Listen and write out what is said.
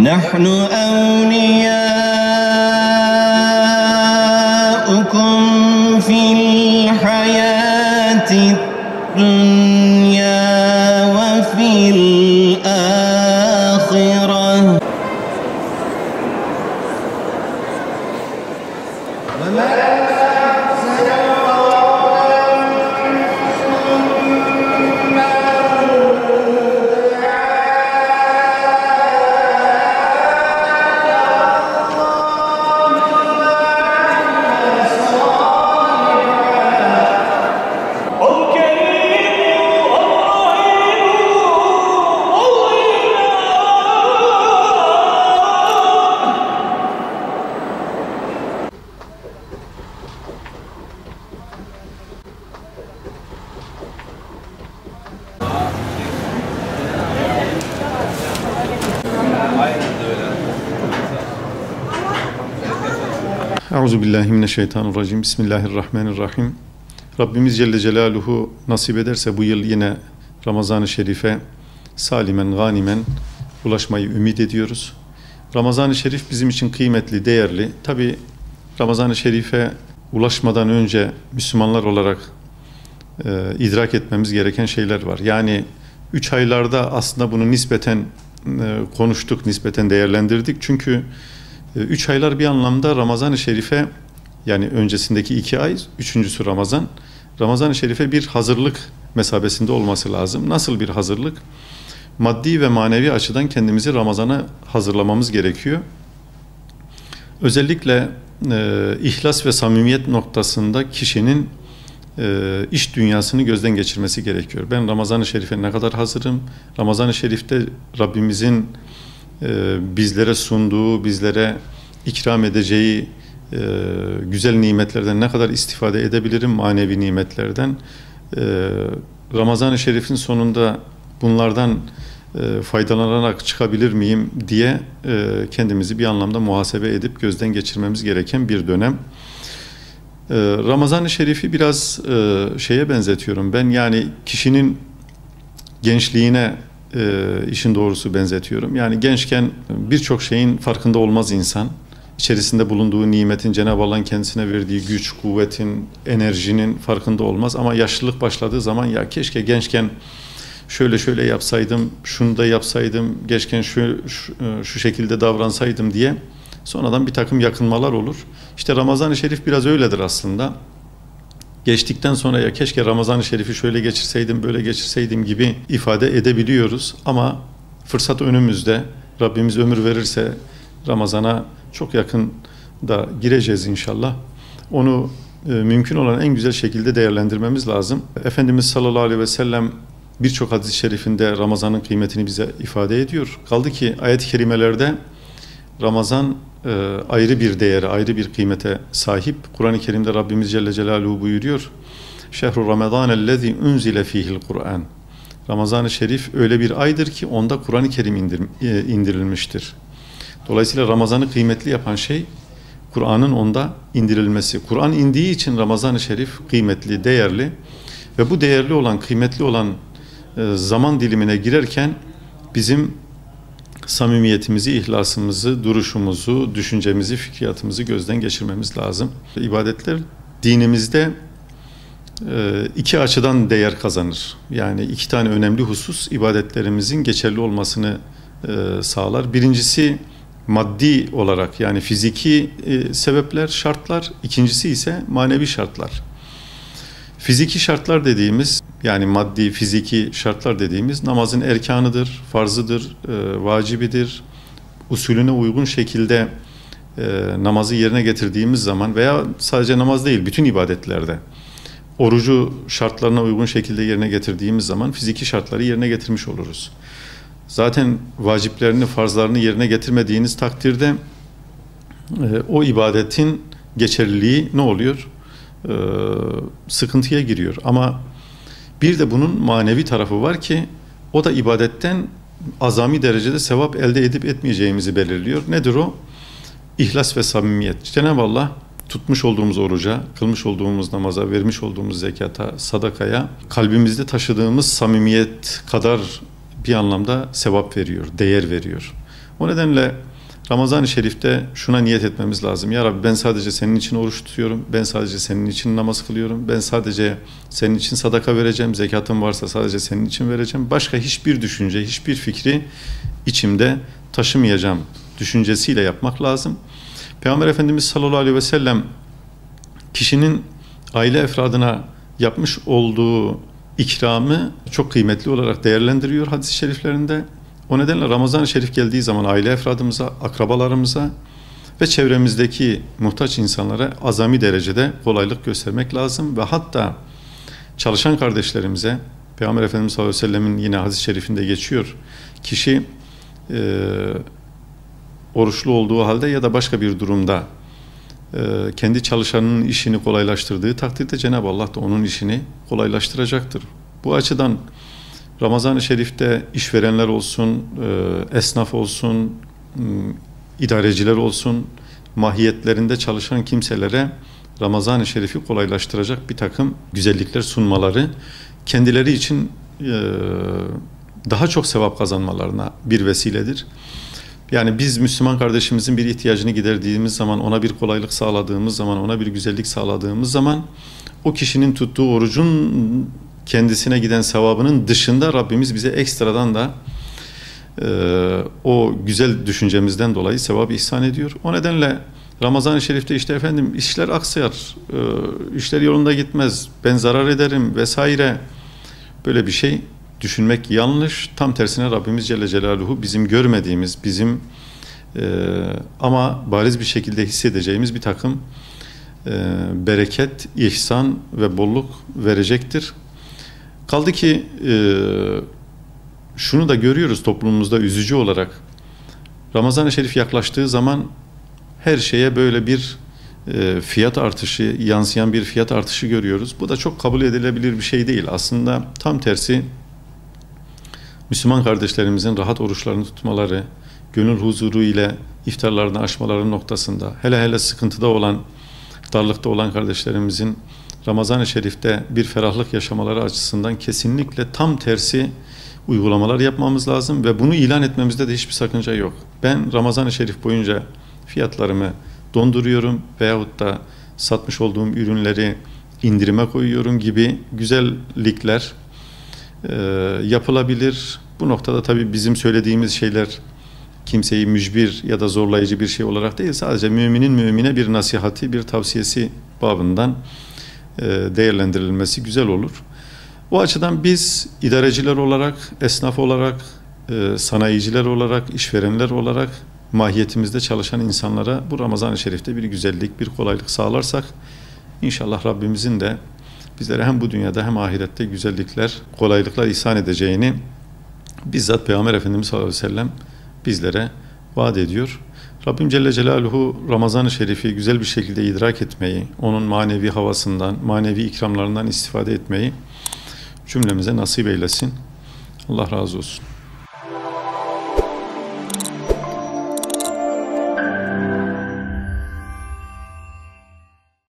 نحن أولياؤكم في الحياة الدنيا وفي الآخرة Euzubillahimineşşeytanirracim. Bismillahirrahmanirrahim. Rabbimiz Celle Celaluhu nasip ederse bu yıl yine Ramazan-ı Şerif'e salimen, ganimen ulaşmayı ümit ediyoruz. Ramazan-ı Şerif bizim için kıymetli, değerli. Tabi Ramazan-ı Şerif'e ulaşmadan önce Müslümanlar olarak idrak etmemiz gereken şeyler var. Yani 3 aylarda aslında bunu nispeten konuştuk, nispeten değerlendirdik. Çünkü 3 aylar bir anlamda Ramazan-ı Şerif'e, yani öncesindeki 2 ay, 3.'sü Ramazan. Ramazan-ı Şerif'e bir hazırlık mesabesinde olması lazım. Nasıl bir hazırlık? Maddi ve manevi açıdan kendimizi Ramazan'a hazırlamamız gerekiyor. Özellikle ihlas ve samimiyet noktasında kişinin iş dünyasını gözden geçirmesi gerekiyor. Ben Ramazan-ı Şerif'e ne kadar hazırım? Ramazan-ı Şerif'te Rabbimizin bizlere sunduğu, bizlere ikram edeceği güzel nimetlerden ne kadar istifade edebilirim, manevi nimetlerden. Ramazan-ı Şerif'in sonunda bunlardan faydalanarak çıkabilir miyim diye kendimizi bir anlamda muhasebe edip gözden geçirmemiz gereken bir dönem. Ramazan-ı Şerif'i biraz şeye benzetiyorum ben, yani kişinin gençliğine işin doğrusu benzetiyorum. Yani gençken birçok şeyin farkında olmaz insan. İçerisinde bulunduğu nimetin, Cenab-ı Allah'ın kendisine verdiği güç, kuvvetin, enerjinin farkında olmaz. Ama yaşlılık başladığı zaman ya keşke gençken şöyle yapsaydım, şunu da yapsaydım, gençken şu şekilde davransaydım diye sonradan bir takım yakınmalar olur. İşte Ramazan-ı Şerif biraz öyledir aslında. Geçtikten sonra ya keşke Ramazan-ı Şerif'i şöyle geçirseydim, böyle geçirseydim gibi ifade edebiliyoruz. Ama fırsat önümüzde. Rabbimiz ömür verirse Ramazan'a çok yakın da gireceğiz inşallah. Onu mümkün olan en güzel şekilde değerlendirmemiz lazım. Efendimiz sallallahu aleyhi ve sellem birçok hadis-i şerifinde Ramazan'ın kıymetini bize ifade ediyor. Kaldı ki ayet-i kerimelerde Ramazan ayrı bir değere, ayrı bir kıymete sahip. Kur'an-ı Kerim'de Rabbimiz Celle Celaluhu buyuruyor. Şehru Ramazanellezî unzile fîhil Kur'an. Ramazan-ı Şerif öyle bir aydır ki onda Kur'an-ı Kerim indirilmiştir. Dolayısıyla Ramazan'ı kıymetli yapan şey Kur'an'ın onda indirilmesi. Kur'an indiği için Ramazan-ı Şerif kıymetli, değerli ve bu değerli olan, kıymetli olan zaman dilimine girerken bizim samimiyetimizi, ihlasımızı, duruşumuzu, düşüncemizi, fikriyatımızı gözden geçirmemiz lazım. İbadetler dinimizde iki açıdan değer kazanır. Yani 2 tane önemli husus ibadetlerimizin geçerli olmasını sağlar. Birincisi maddi olarak, yani fiziki sebepler, şartlar. İkincisi ise manevi şartlar. Fiziki şartlar dediğimiz, yani maddi, fiziki şartlar dediğimiz namazın erkanıdır, farzıdır, vacibidir. Usulüne uygun şekilde namazı yerine getirdiğimiz zaman veya sadece namaz değil, bütün ibadetlerde orucu şartlarına uygun şekilde yerine getirdiğimiz zaman fiziki şartları yerine getirmiş oluruz. Zaten vaciplerini, farzlarını yerine getirmediğiniz takdirde o ibadetin geçerliliği ne oluyor? Sıkıntıya giriyor. Ama bir de bunun manevi tarafı var ki o da ibadetten azami derecede sevap elde edip etmeyeceğimizi belirliyor. Nedir o? İhlas ve samimiyet. Cenab-ı Allah tutmuş olduğumuz oruca, kılmış olduğumuz namaza, vermiş olduğumuz zekata, sadakaya, kalbimizde taşıdığımız samimiyet kadar bir anlamda sevap veriyor, değer veriyor. O nedenle Ramazan-ı Şerif'te şuna niyet etmemiz lazım. Ya Rabbi, ben sadece senin için oruç tutuyorum. Ben sadece senin için namaz kılıyorum. Ben sadece senin için sadaka vereceğim. Zekatım varsa sadece senin için vereceğim. Başka hiçbir düşünce, hiçbir fikri içimde taşımayacağım düşüncesiyle yapmak lazım. Peygamber Efendimiz sallallahu aleyhi ve sellem kişinin aile efradına yapmış olduğu ikramı çok kıymetli olarak değerlendiriyor hadis-i şeriflerinde. O nedenle Ramazan-ı Şerif geldiği zaman aile efradımıza, akrabalarımıza ve çevremizdeki muhtaç insanlara azami derecede kolaylık göstermek lazım. Ve hatta çalışan kardeşlerimize, Peygamber Efendimiz sallallahu aleyhi ve sellemin yine hadis-i şerifinde geçiyor, kişi oruçlu olduğu halde ya da başka bir durumda kendi çalışanının işini kolaylaştırdığı takdirde Cenab-ı Allah da onun işini kolaylaştıracaktır. Bu açıdan Ramazan-ı Şerif'te işverenler olsun, esnaf olsun, idareciler olsun, mahiyetlerinde çalışan kimselere Ramazan-ı Şerif'i kolaylaştıracak bir takım güzellikler sunmaları kendileri için daha çok sevap kazanmalarına bir vesiledir. Yani biz Müslüman kardeşimizin bir ihtiyacını giderdiğimiz zaman, ona bir kolaylık sağladığımız zaman, ona bir güzellik sağladığımız zaman o kişinin tuttuğu orucun kendisine giden sevabının dışında Rabbimiz bize ekstradan da o güzel düşüncemizden dolayı sevabı ihsan ediyor. O nedenle Ramazan-ı Şerif'te işte efendim işler aksayar, işler yolunda gitmez, ben zarar ederim vesaire, böyle bir şey düşünmek yanlış. Tam tersine Rabbimiz Celle Celaluhu bizim görmediğimiz, bizim ama bariz bir şekilde hissedeceğimiz bir takım bereket, ihsan ve bolluk verecektir. Kaldı ki şunu da görüyoruz toplumumuzda üzücü olarak. Ramazan-ı Şerif yaklaştığı zaman her şeye böyle bir fiyat artışı, yansıyan bir fiyat artışı görüyoruz. Bu da çok kabul edilebilir bir şey değil. Aslında tam tersi, Müslüman kardeşlerimizin rahat oruçlarını tutmaları, gönül huzuru ile iftarlarını aşmaları noktasında, hele hele sıkıntıda olan, darlıkta olan kardeşlerimizin Ramazan-ı Şerif'te bir ferahlık yaşamaları açısından kesinlikle tam tersi uygulamalar yapmamız lazım ve bunu ilan etmemizde de hiçbir sakınca yok. Ben Ramazan-ı Şerif boyunca fiyatlarımı donduruyorum veyahut da satmış olduğum ürünleri indirime koyuyorum gibi güzellikler yapılabilir. Bu noktada tabii bizim söylediğimiz şeyler kimseyi mücbir ya da zorlayıcı bir şey olarak değil, sadece müminin mümine bir nasihati, bir tavsiyesi babından değerlendirilmesi güzel olur. O açıdan biz idareciler olarak, esnaf olarak, sanayiciler olarak, işverenler olarak mahiyetimizde çalışan insanlara bu Ramazan-ı Şerif'te bir güzellik, bir kolaylık sağlarsak inşallah Rabbimizin de bizlere hem bu dünyada hem ahirette güzellikler, kolaylıklar ihsan edeceğini bizzat Peygamber Efendimiz sallallahu aleyhi ve sellem bizlere vaat ediyor. Rabbim Celle Celaluhu Ramazan-ı Şerif'i güzel bir şekilde idrak etmeyi, onun manevi havasından, manevi ikramlarından istifade etmeyi cümlemize nasip eylesin. Allah razı olsun.